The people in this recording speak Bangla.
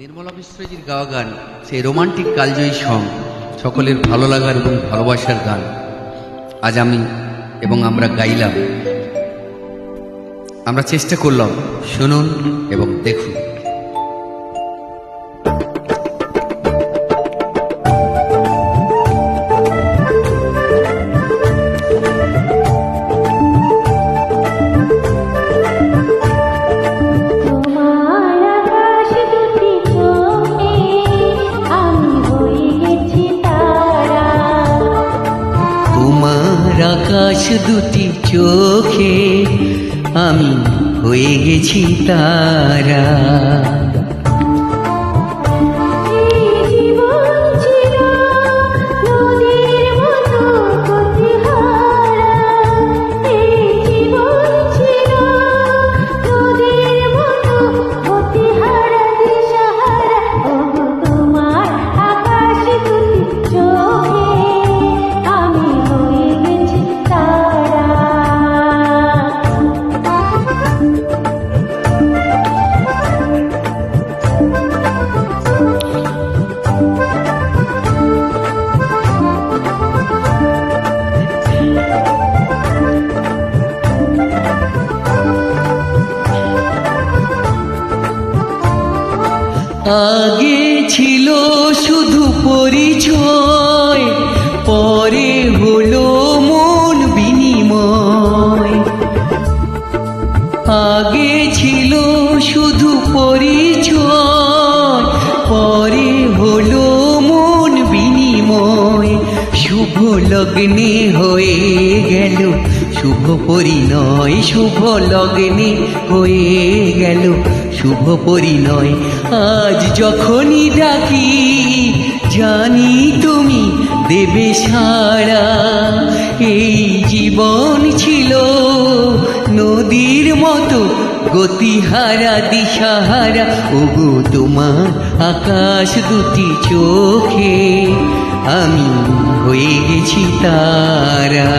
নির্মলা মিশ্রজির গাওয়া গান, সেই রোমান্টিক কালজয়ী সং, সকলের ভালো লাগার এবং ভালোবাসার গান আজ আমি এবং আমরা গাইলাম। আমরা চেষ্টা করলাম, শুনুন এবং দেখুন। আকাশ দুটি চোখে আমি হয়ে গেছি তারা। আগে ছিল শুধু পরিচয়, পরে হলো মন বিনিময়। আগে ছিল শুধু পরিচয়, পরে হলো মন বিনিময়। শুভ লগ্নে হয়ে গেল শুভ পরিণয়, শুভ লগ্নে হয়ে গেল শুভ পরিণয়। আজ যখনই ডাকি জানি তুমি দেবে সাড়া। এই জীবন ছিল নদীর মতো গতিহারা দিশাহারা। ওগো তোমার আকাশ দুটি চোখে আমি হয়ে গেছি তারা।